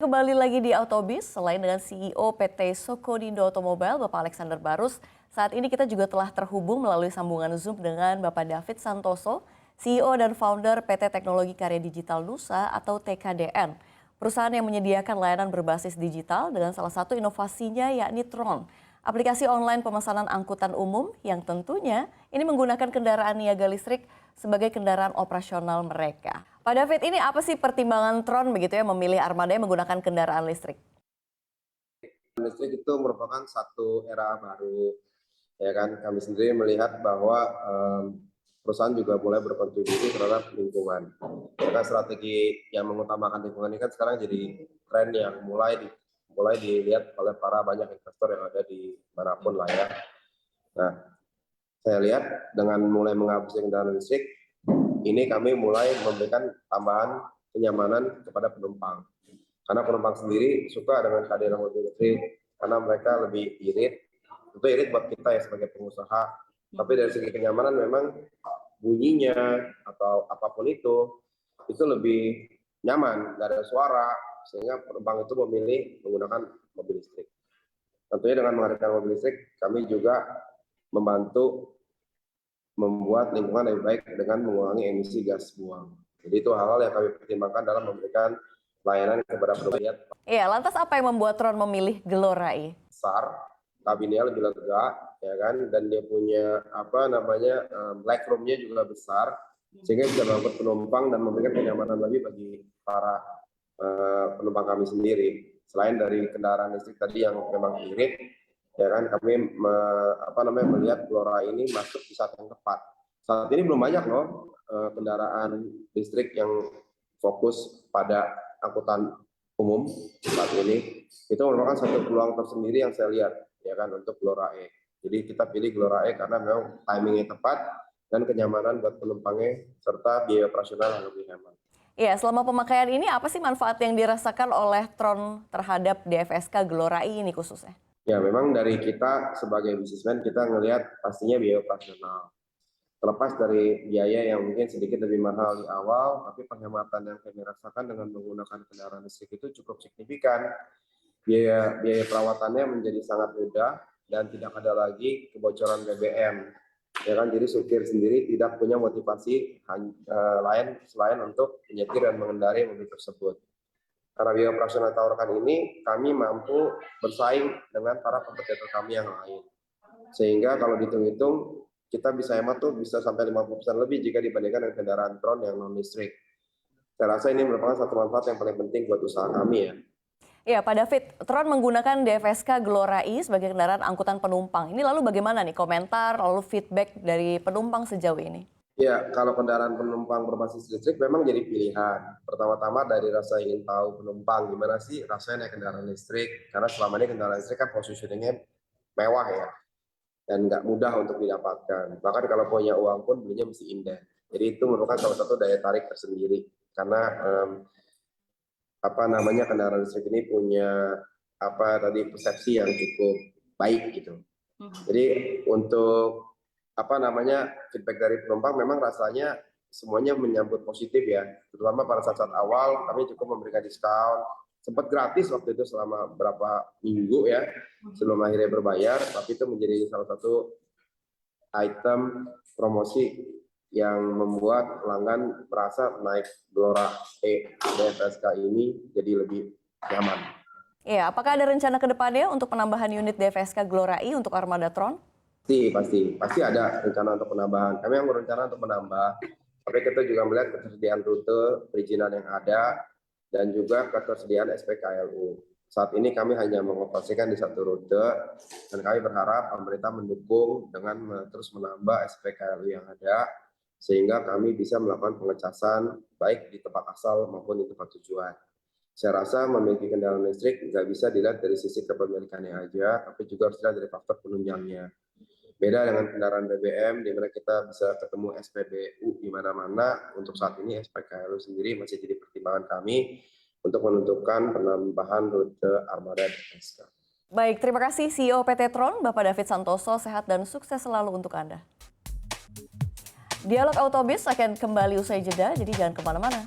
Kembali lagi di Autobis, selain dengan CEO PT Sokodindo Automobile, Bapak Alexander Barus, saat ini kita juga telah terhubung melalui sambungan Zoom dengan Bapak David Santoso, CEO dan founder PT Teknologi Karya Digital Nusa atau TKDN. Perusahaan yang menyediakan layanan berbasis digital dengan salah satu inovasinya yakni Tron, aplikasi online pemesanan angkutan umum yang tentunya ini menggunakan kendaraan niaga listrik sebagai kendaraan operasional mereka. Pak David, ini apa sih pertimbangan Tron begitu ya memilih armada yang menggunakan kendaraan listrik? Listrik itu merupakan satu era baru, ya kan. Kami sendiri melihat bahwa perusahaan juga mulai berkontribusi terhadap lingkungan. Karena strategi yang mengutamakan lingkungan ini kan sekarang jadi tren yang mulai dilihat oleh para banyak investor yang ada di manapun lah ya. Nah, saya lihat dengan mulai menghapus kendaraan listrik, ini kami mulai memberikan tambahan kenyamanan kepada penumpang. Karena penumpang sendiri suka dengan kehadiran mobil listrik, karena mereka lebih irit. Itu irit buat kita ya sebagai pengusaha. Tapi dari segi kenyamanan memang bunyinya atau apapun itu lebih nyaman, nggak ada suara, sehingga penumpang itu memilih menggunakan mobil listrik. Tentunya dengan menghadirkan mobil listrik, kami juga membantu membuat lingkungan lebih baik dengan mengurangi emisi gas buang. Jadi itu hal-hal yang kami pertimbangkan dalam memberikan layanan kepada penumpang. Iya, lantas apa yang membuat Tron memilih Glorai? Besar, kabinnya lebih lega, ya kan, dan dia punya black room-nya juga besar, sehingga bisa mengangkut penumpang dan memberikan kenyamanan lebih bagi para penumpang kami sendiri. Selain dari kendaraan listrik tadi yang memang irit, ya kan, kami melihat Glorai ini masuk di saat yang tepat. Saat ini belum banyak loh kendaraan listrik yang fokus pada angkutan umum saat ini. Itu merupakan satu peluang tersendiri yang saya lihat, ya kan, untuk Glorai. Jadi kita pilih Glorai karena memang timingnya tepat dan kenyamanan buat penumpangnya serta biaya operasional yang lebih hemat. Iya, selama pemakaian ini apa sih manfaat yang dirasakan oleh Tron terhadap DFSK Glorai ini khususnya? Ya, memang dari kita sebagai bisnismen kita ngelihat pastinya biaya operasional. Terlepas dari biaya yang mungkin sedikit lebih mahal di awal, tapi penghematan yang kami rasakan dengan menggunakan kendaraan listrik itu cukup signifikan. Biaya perawatannya menjadi sangat mudah dan tidak ada lagi kebocoran BBM. Ya kan, jadi supir sendiri tidak punya motivasi lain selain untuk menyetir dan mengendarai mobil tersebut. Karena biaya operasional tawarkan ini, kami mampu bersaing dengan para kompetitor kami yang lain. Sehingga kalau dihitung-hitung, kita bisa hemat tuh bisa sampai 50% lebih jika dibandingkan dengan kendaraan Tron yang non-listrik. Saya rasa ini merupakan satu manfaat yang paling penting buat usaha kami ya. Iya, Pak David, Tron menggunakan DFSK Glorai sebagai kendaraan angkutan penumpang. Ini lalu bagaimana nih komentar, lalu feedback dari penumpang sejauh ini? Ya, kalau kendaraan penumpang berbasis listrik memang jadi pilihan. Pertama-tama dari rasa ingin tahu penumpang, gimana sih rasanya naik kendaraan listrik. Karena selama ini kendaraan listrik kan positioningnya mewah ya, dan nggak mudah untuk didapatkan. Bahkan kalau punya uang pun belinya mesti indah. Jadi itu merupakan salah satu daya tarik tersendiri. Karena kendaraan listrik ini punya persepsi yang cukup baik gitu. Jadi untuk feedback dari penumpang memang rasanya semuanya menyambut positif ya, terutama pada saat-saat awal kami cukup memberikan diskon, sempat gratis waktu itu selama beberapa minggu ya sebelum akhirnya berbayar, tapi itu menjadi salah satu item promosi yang membuat pelanggan merasa naik Glorai DFSK ini jadi lebih nyaman. Iya, apakah ada rencana ke depannya untuk penambahan unit DFSK Glorai untuk armada Tron? Pasti ada rencana untuk penambahan. Kami yang berencana untuk menambah, tapi kita juga melihat ketersediaan rute perizinan yang ada dan juga ketersediaan SPKLU. Saat ini kami hanya mengoperasikan di satu rute dan kami berharap pemerintah mendukung dengan terus menambah SPKLU yang ada sehingga kami bisa melakukan pengecasan baik di tempat asal maupun di tempat tujuan. Saya rasa memiliki kendaraan listrik nggak bisa dilihat dari sisi kepemilikannya aja, tapi juga harus dilihat dari faktor penunjangnya. Beda dengan kendaraan BBM, di mana kita bisa ketemu SPBU di mana-mana. Untuk saat ini SPKLU sendiri masih jadi pertimbangan kami untuk menentukan penambahan rute armada DFSK. Baik, terima kasih CEO PT Tron, Bapak David Santoso. Sehat dan sukses selalu untuk Anda. Dialog Autobis akan kembali usai jeda, jadi jangan kemana-mana.